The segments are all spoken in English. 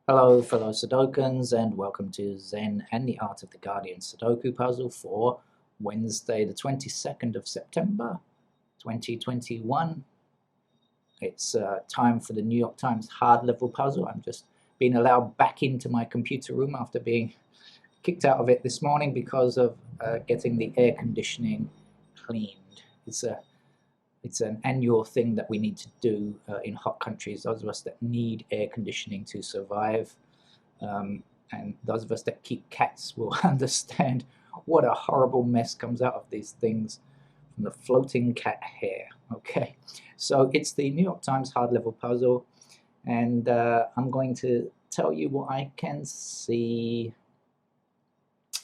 Hello, fellow Sudokans, and welcome to Zen and the Art of the Guardian Sudoku puzzle for Wednesday, the 22nd of September, 2021. It's time for the New York Times hard level puzzle. I'm just being allowed back into my computer room after being kicked out of it this morning because of getting the air conditioning cleaned. It's an annual thing that we need to do in hot countries, those of us that need air conditioning to survive. And those of us that keep cats will understand what a horrible mess comes out of these things from the floating cat hair. Okay, so it's the New York Times hard level puzzle, and I'm going to tell you what I can see.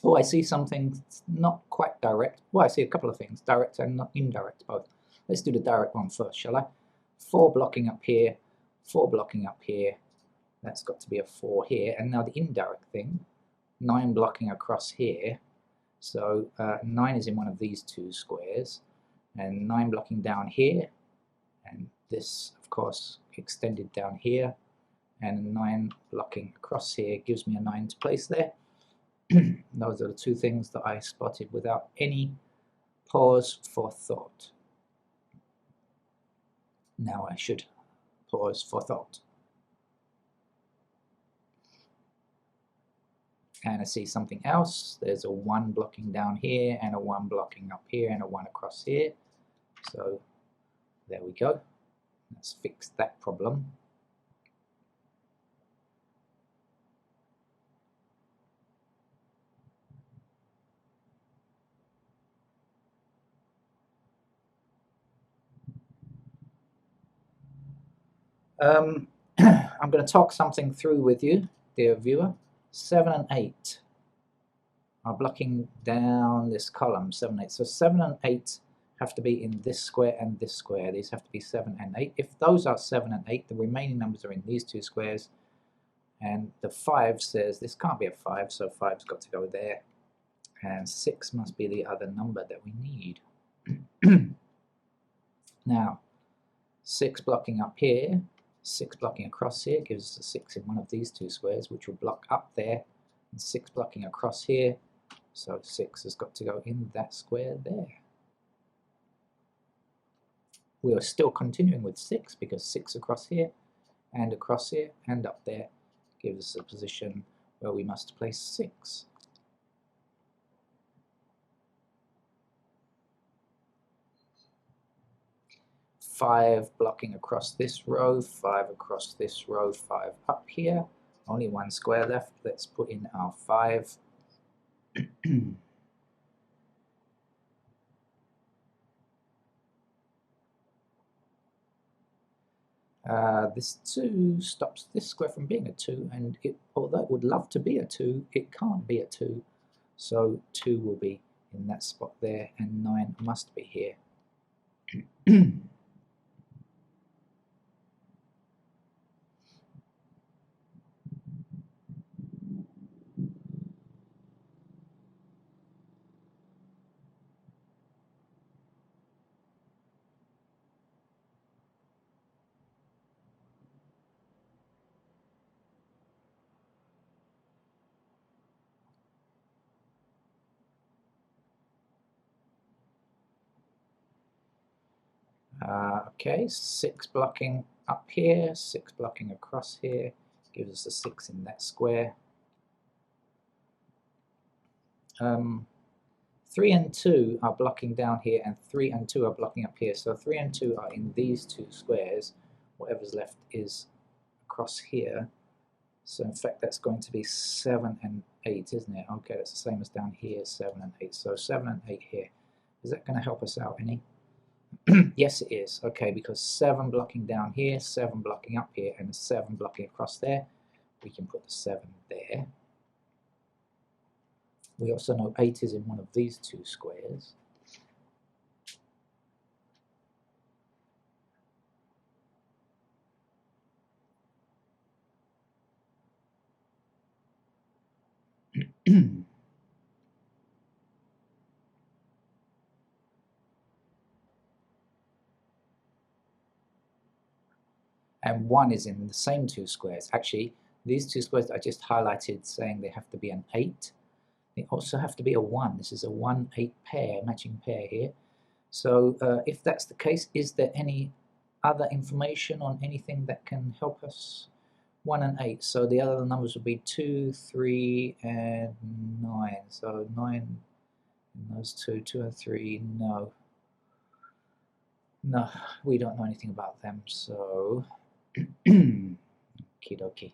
Oh, I see something not quite direct. Well, I see a couple of things, direct and not indirect both. Let's do the direct one first, shall I? 4 blocking up here, 4 blocking up here. That's got to be a 4 here. And now the indirect thing, 9 blocking across here. So 9 is in one of these two squares. And 9 blocking down here. And this, of course, extended down here. And 9 blocking across here gives me a 9 to place there. Those are the two things that I spotted without any pause for thought. Now I should pause for thought. And I see something else. There's a 1 blocking down here, and a 1 blocking up here, and a 1 across here. So there we go. Let's fix that problem. I'm going to talk something through with you, dear viewer. 7 and 8 are blocking down this column, 7 and 8. So 7 and 8 have to be in this square and this square. These have to be 7 and 8. If those are 7 and 8, the remaining numbers are in these two squares. And the 5 says this can't be a 5, so 5's got to go there. And 6 must be the other number that we need. Now, 6 blocking up here, 6 blocking across here gives us a 6 in one of these two squares, which will block up there, and 6 blocking across here, so 6 has got to go in that square there. We are still continuing with 6 because 6 across here and up there gives us a position where we must place 6. Five blocking across this row, 5 across this row, 5 up here. Only 1 square left. Let's put in our 5. This 2 stops this square from being a 2, and although it would love to be a 2, it can't be a 2. So 2 will be in that spot there, and 9 must be here. Okay, 6 blocking up here, 6 blocking across here, gives us a 6 in that square. 3 and 2 are blocking down here, and 3 and 2 are blocking up here. So 3 and 2 are in these two squares. Whatever's left is across here. So in fact that's going to be 7 and 8, isn't it? Okay, that's the same as down here, 7 and 8. So 7 and 8 here. Is that going to help us out any? Yes, it is. Okay, because 7 blocking down here, 7 blocking up here, and 7 blocking across there. We can put the 7 there. We also know 8 is in one of these two squares. And 1 is in the same two squares. Actually, These two squares that I just highlighted saying they have to be an 8. They also have to be a 1. This is a 1-8 pair, matching pair here. So if that's the case, is there any other information on anything that can help us? 1 and 8. So the other numbers would be 2, 3, and 9. So 9 and those two, 2 and 3, no. No, we don't know anything about them, so okie dokie.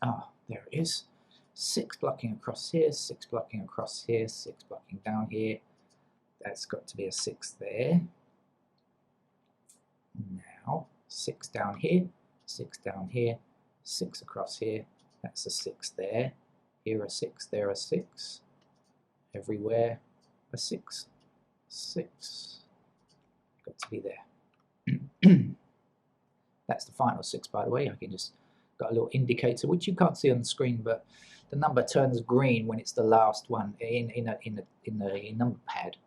Ah, there it is. 6 blocking across here, 6 blocking across here, 6 blocking down here. That's got to be a 6 there. Now, 6 down here, 6 down here, 6 across here. That's a 6 there. Here a 6, there a 6. Everywhere a 6. 6. Got to be there. That's the final 6, by the way. I can just got a little indicator, which you can't see on the screen, but the number turns green when it's the last one in the number pad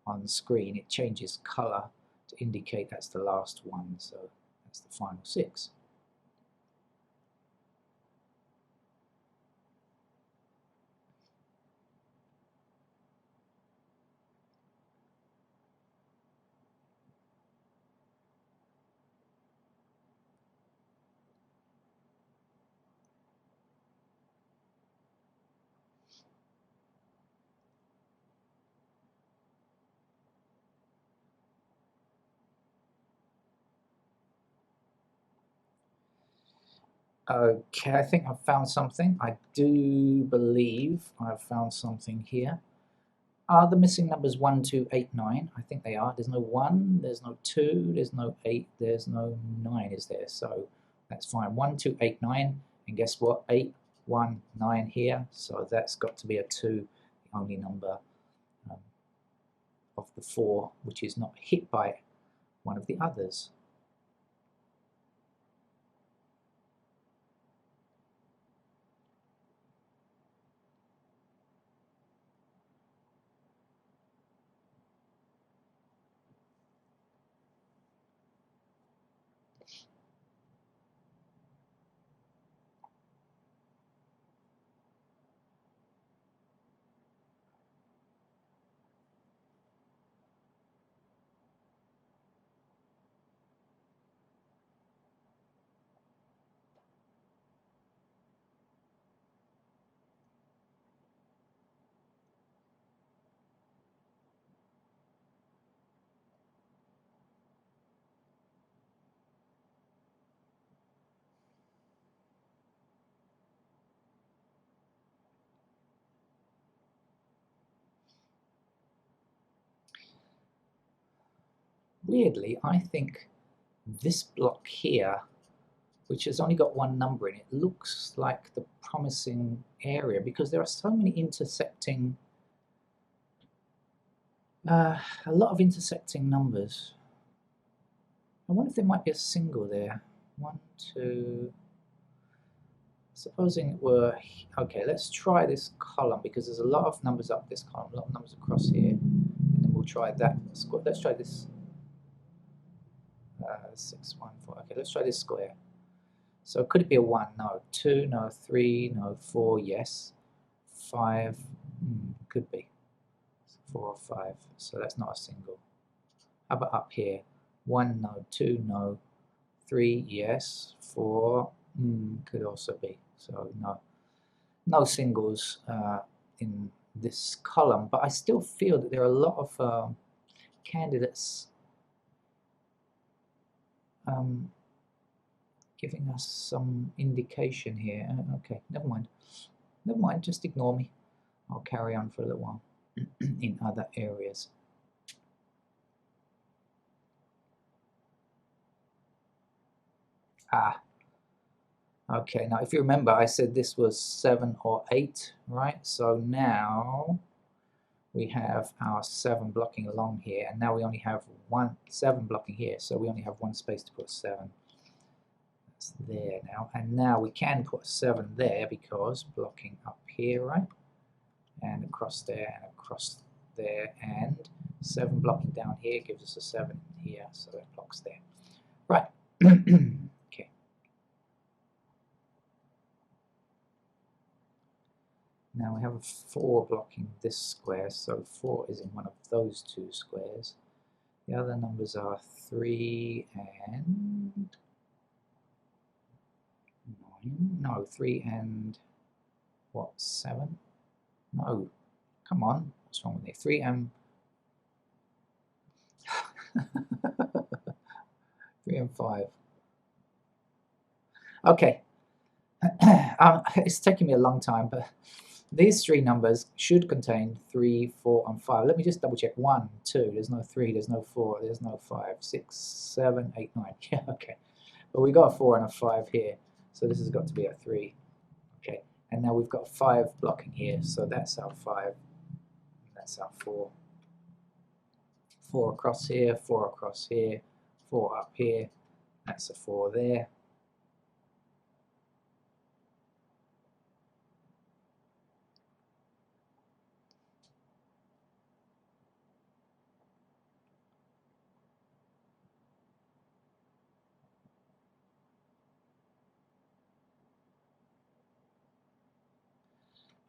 on the screen. It changes color to indicate that's the last one. So that's the final 6. Okay, I think I've found something. I do believe I've found something here. Are the missing numbers 1, 2, 8, 9? I think they are. There's no 1, there's no 2, there's no 8, there's no 9, is there? So that's fine. 1, 2, 8, 9. And guess what? 8, 1, 9 here. So that's got to be a 2, the only number of the 4 which is not hit by one of the others. Weirdly, I think this block here, which has only got one number in it, looks like the promising area because there are so many intersecting, a lot of intersecting numbers. I wonder if there might be a single there. 1, 2. Supposing it were, okay, let's try this column because there's a lot of numbers up this column, a lot of numbers across here, and then we'll try that. Let's try this. 6, 1, 4. Okay, let's try this square. So could it be a 1? No. 2, no. 3, no. 4, yes. 5, could be. 4 or 5. So that's not a single. How about up here? 1, no. 2, no. 3, yes. 4, could also be. So no. No singles in this column, but I still feel that there are a lot of candidates giving us some indication here. Okay, never mind. Never mind, just ignore me. I'll carry on for a little while in other areas. Ah, okay, now if you remember, I said this was 7 or 8, right? So now we have our 7 blocking along here, and now we only have 7 blocking here, so we only have one space to put 7. That's there now, and now we can put 7 there because blocking up here, right? And across there, and across there, and 7 blocking down here gives us a 7 here, so that blocks there. Right. Okay. Now we have a 4 blocking this square, so 4 is in one of those 2 squares. The other numbers are 3 and 9. No, 3 and what, 7? No, come on, what's wrong with me? 3 and 3 and 5. Okay. It's taking me a long time, but these 3 numbers should contain 3, 4, and 5. Let me just double check. 1, 2, there's no 3, there's no 4, there's no 5, 6, 7, 8, 9. Yeah, okay. But we got a 4 and a 5 here, so this has got to be a 3. Okay, and now we've got 5 blocking here, so that's our 5, and that's our 4. 4 across here, 4 across here, 4 up here, that's a 4 there.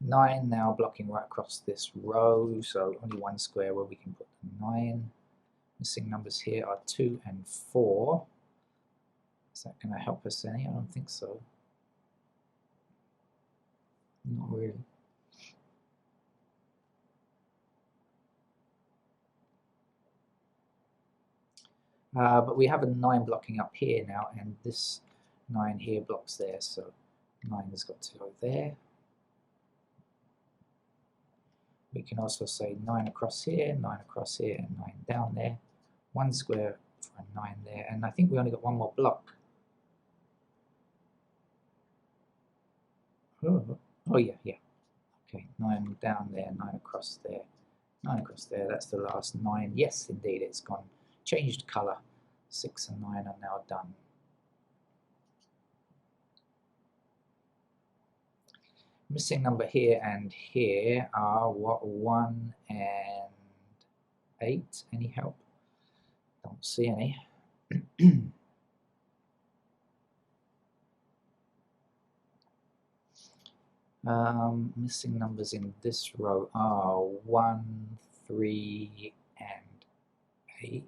Nine now blocking right across this row, so only one square where we can put 9. Missing numbers here are 2 and 4. Is that going to help us any? I don't think so. Not really. But we have a 9 blocking up here now, and this 9 here blocks there, so 9 has got to go there. We can also say 9 across here, 9 across here, and 9 down there. 1 square for a 9 there, and I think we only got 1 more block. Oh yeah. Okay, 9 down there, 9 across there, 9 across there. That's the last 9. Yes, indeed, it's gone. Changed color. 6 and 9 are now done. Missing number here and here are what, 1 and 8. Any help? Don't see any. Missing numbers in this row are 1, 3, and 8.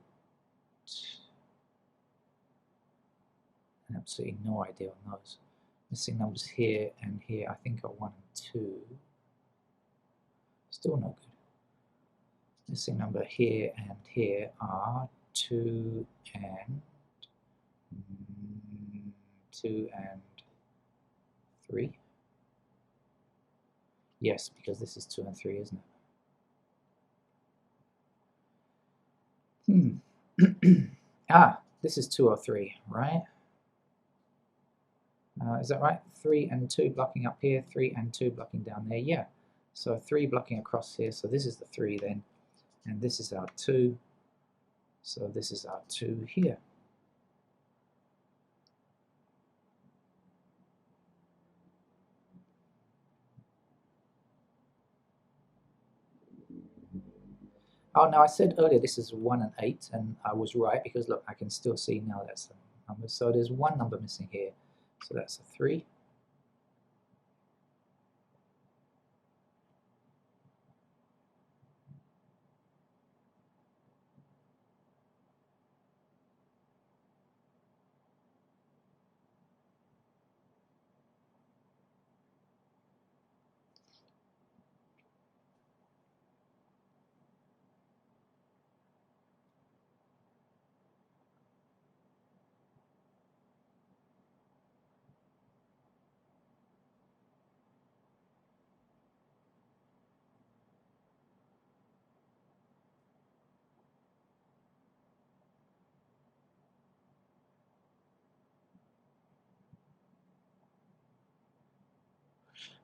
Absolutely no idea on those. Missing numbers here and here, I think, are 1 and 2. Still no good. Missing number here and here are 2 and 3. Yes, because this is 2 and 3, isn't it? This is 2 or 3, right? Is that right? 3 and 2 blocking up here, 3 and 2 blocking down there. Yeah. So 3 blocking across here. So this is the 3 then, and this is our 2. So this is our 2 here. Oh, now I said earlier this is 1 and 8, and I was right because look, I can still see now that's the number. So there's 1 number missing here. So that's a 3.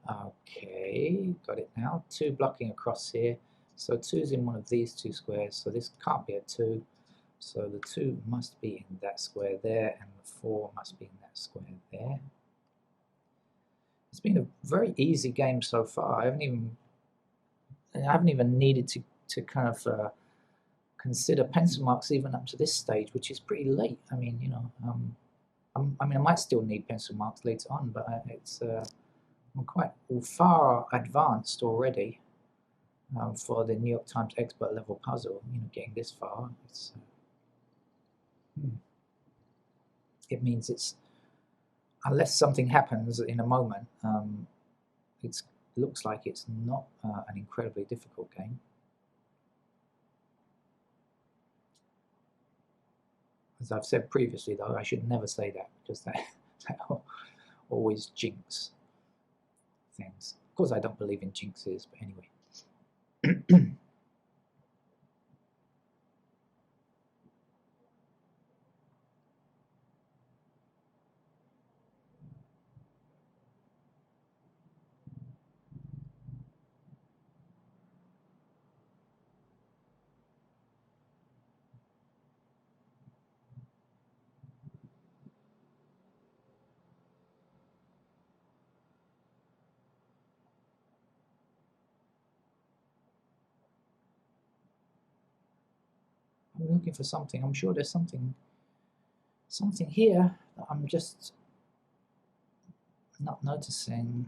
Okay, got it now. 2 blocking across here. So 2's in one of these 2 squares, so this can't be a 2. So the 2 must be in that square there, and the 4 must be in that square there. It's been a very easy game so far. I haven't even needed to kind of consider pencil marks even up to this stage, which is pretty late. I mean, you know, I mean, I might still need pencil marks later on, but I'm quite far advanced already for the New York Times expert level puzzle. You know, getting this far, it means it's, unless something happens in a moment, it looks like it's not an incredibly difficult game. As I've said previously, though, I should never say that, because that always jinx things. Of course, I don't believe in jinxes, but anyway. I'm looking for something. I'm sure there's something here that I'm just not noticing.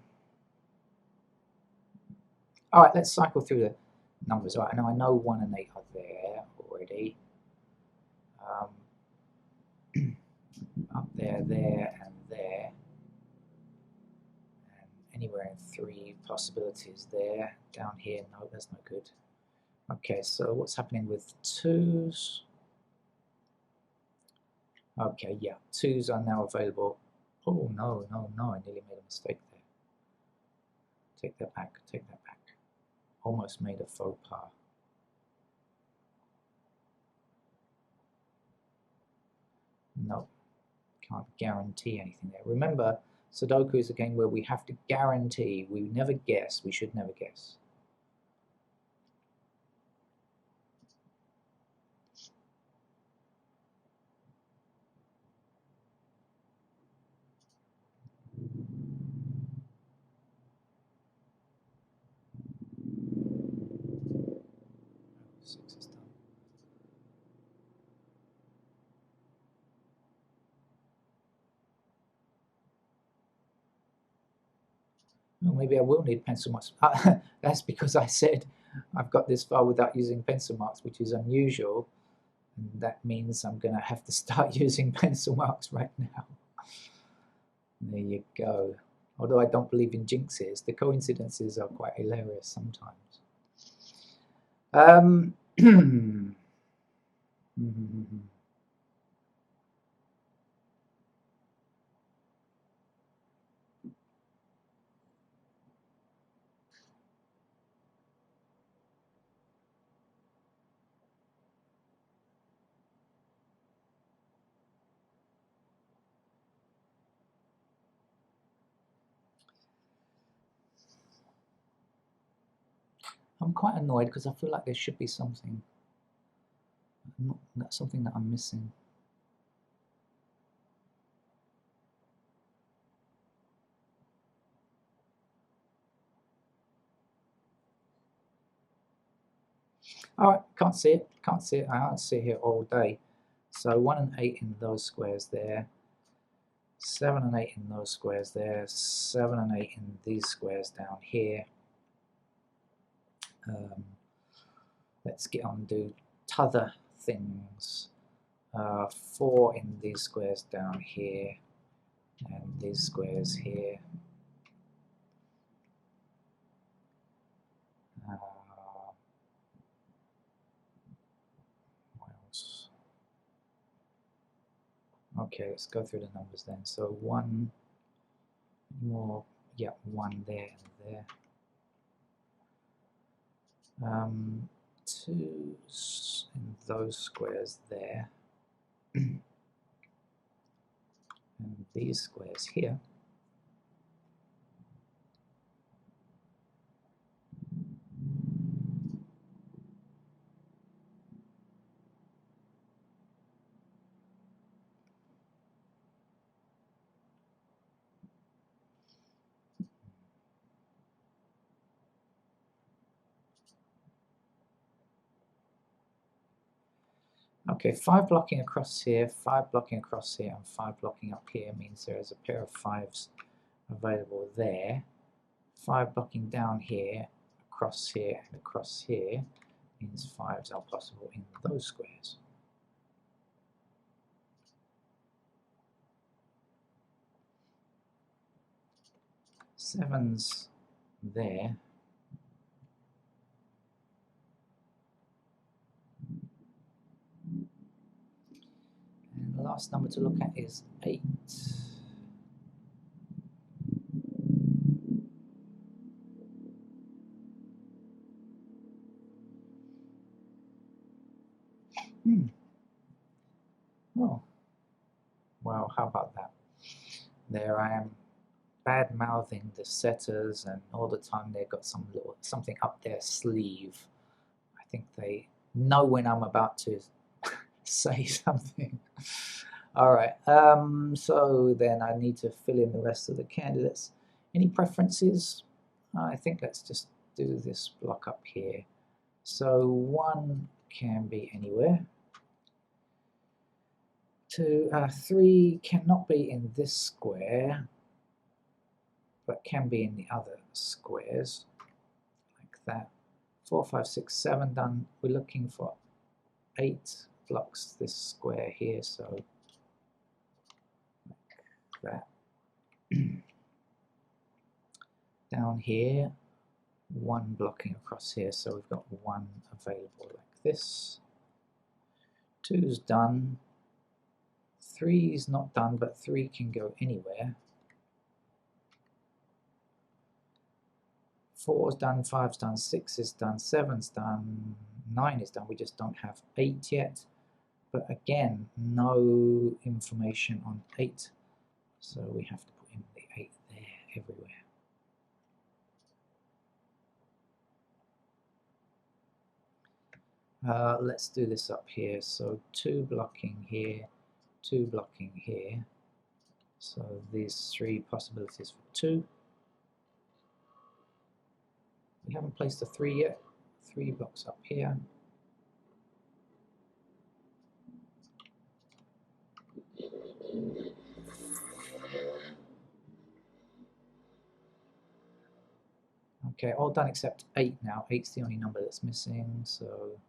All right, let's cycle through the numbers. All right, now I know 1 and 8 are there already. Up there, there, and there. And anywhere in 3 possibilities there. Down here, no, that's no good. Okay, so what's happening with 2's? Okay, yeah, 2's are now available. Oh, no, no, no, I nearly made a mistake there. Take that back, take that back. Almost made a faux pas. No, can't guarantee anything there. Remember, Sudoku is a game where we have to guarantee. We never guess. We should never guess. Six is done. Well, maybe I will need pencil marks. That's because I said I've got this far without using pencil marks, which is unusual. And that means I'm going to have to start using pencil marks right now. There you go. Although I don't believe in jinxes, the coincidences are quite hilarious sometimes. I'm quite annoyed because I feel like there should be something. Something that I'm missing. All right, can't see it. Can't see it. I can't sit here all day. So 1 and 8 in those squares there. 7 and 8 in those squares there. 7 and 8 in these squares down here. Let's get on and do t'other things. 4 in these squares down here, and these squares here. What else? Okay, let's go through the numbers then. So 1 more, yeah, 1 there and there. 2's in those squares there. And these squares here. Okay, 5 blocking across here, 5 blocking across here, and 5 blocking up here means there is a pair of 5s available there. 5 blocking down here, across here, and across here means 5s are possible in those squares. Sevens there. And the last number to look at is 8. Oh, well, how about that? There I am, bad-mouthing the setters, and all the time they've got something up their sleeve. I think they know when I'm about to say something. All right, so then I need to fill in the rest of the candidates. Any preferences? I think let's just do this block up here. So 1 can be anywhere. 3 cannot be in this square, but can be in the other squares, like that. 4, 5, 6, 7 done. We're looking for 8 blocks this square here, so like that. Down here, 1 blocking across here, so we've got 1 available like this. 2's done. 3's not done, but 3 can go anywhere. 4's done, 5's done, 6 is done, 7's done, 9 is done. We just don't have 8 yet. But again, no information on 8. So we have to put in the 8 there everywhere. Let's do this up here. So 2 blocking here, 2 blocking here. So these 3 possibilities for 2. We haven't placed a 3 yet. 3 blocks up here. Okay, all done except 8 now. 8's the only number that's missing, so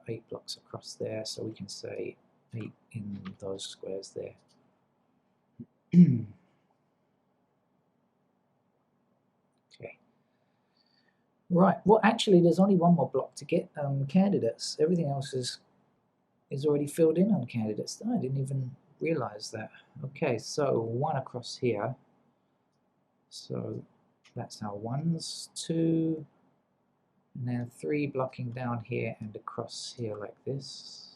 8 blocks across there, so we can say 8 in those squares there. Okay. Right, well actually there's only 1 more block to get candidates. Everything else is already filled in on candidates. I didn't even realize that. Okay, so 1 across here. So that's our 1s, 2, and then 3 blocking down here and across here like this.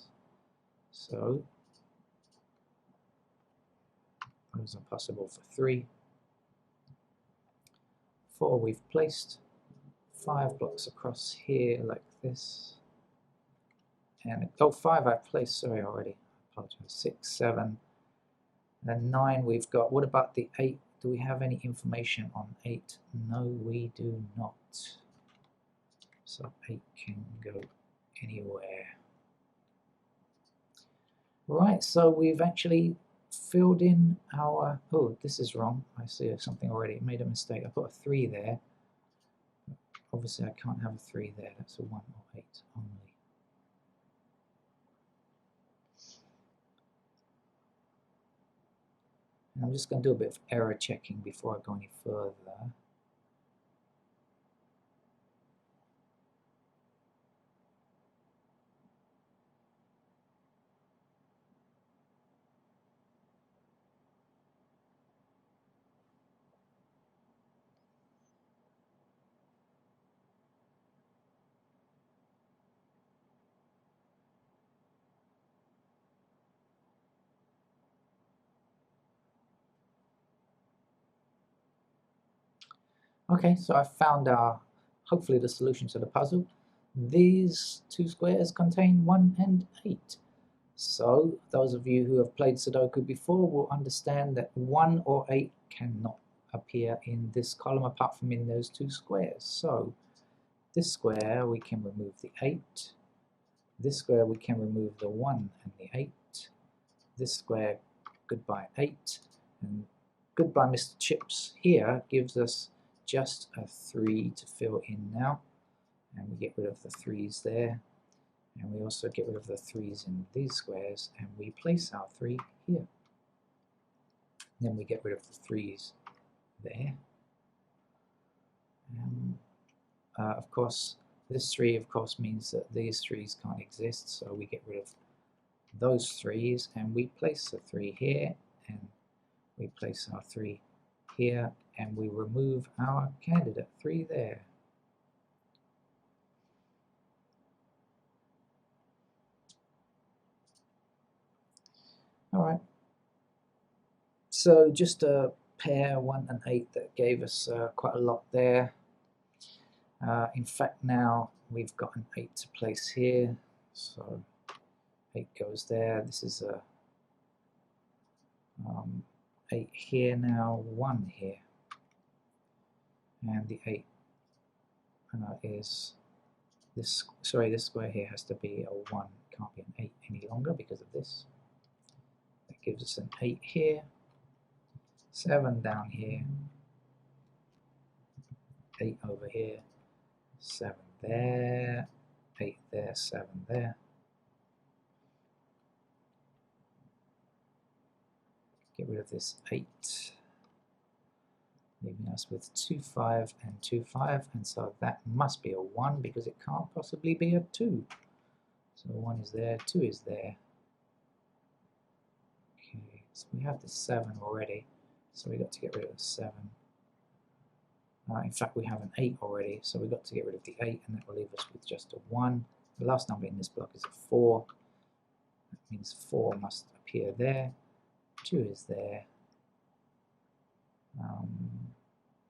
So those are possible for 3. 4 we've placed. 5 blocks across here like this. And oh, 5 I've placed, sorry already. Apologize. 6, 7, and 9 we've got. What about the 8? Do we have any information on 8? No, we do not. So 8 can go anywhere. Right, so we've actually filled in our, oh, this is wrong. I see something already. I made a mistake. I put a 3 there. Obviously I can't have a 3 there. That's a 1 or 8 only. And I'm just going to do a bit of error checking before I go any further. Okay, so I found hopefully the solution to the puzzle. These 2 squares contain 1 and 8. So those of you who have played Sudoku before will understand that 1 or 8 cannot appear in this column apart from in those 2 squares. So this square we can remove the 8. This square we can remove the 1 and the 8. This square, goodbye 8. And goodbye Mr. Chips here gives us just a 3 to fill in now. And we get rid of the 3's there. And we also get rid of the 3's in these squares, and we place our 3 here. Then we get rid of the 3's there. Of course, this 3 of course means that these 3's can't exist, so we get rid of those 3's and we place the 3 here, and we place our 3 here, and we remove our candidate 3 there. Alright, so just a pair 1 and 8 that gave us quite a lot there. In fact, now we've got an 8 to place here, so 8 goes there. This is a 8 here now, 1 here, and the 8 is this. Sorry, this square here has to be a 1. Can't be an 8 any longer because of this. That gives us an 8 here, 7 down here, 8 over here, 7 there, 8 there, 7 there. Get rid of this 8, leaving us with 2, 5 and 2, 5, and so that must be a 1 because it can't possibly be a 2. So 1 is there, 2 is there. Okay, so we have the 7 already, so we got to get rid of the 7. In fact, we have an 8 already, so we've got to get rid of the 8, and that will leave us with just a 1. The last number in this block is a 4. That means 4 must appear there. 2 is there.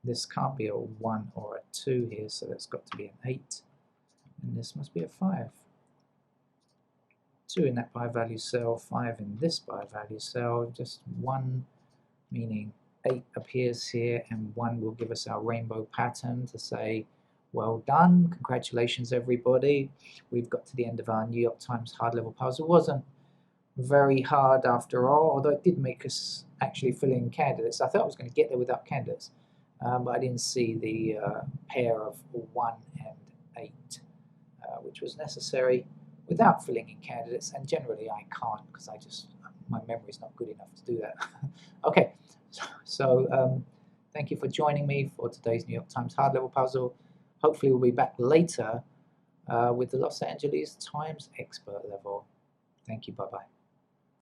This can't be a 1 or a 2 here, so that's got to be an 8. And this must be a 5. 2 in that by value cell, 5 in this by value cell, just 1, meaning 8 appears here, and 1 will give us our rainbow pattern to say, well done, congratulations everybody, we've got to the end of our New York Times hard level puzzle. It wasn't very hard after all, although it did make us actually fill in candidates. I thought I was going to get there without candidates, but I didn't see the pair of 1 and 8, which was necessary without filling in candidates, and generally I can't because my memory is not good enough to do that. Okay, so thank you for joining me for today's New York Times hard level puzzle. Hopefully we'll be back later with the Los Angeles Times expert level. Thank you, bye-bye.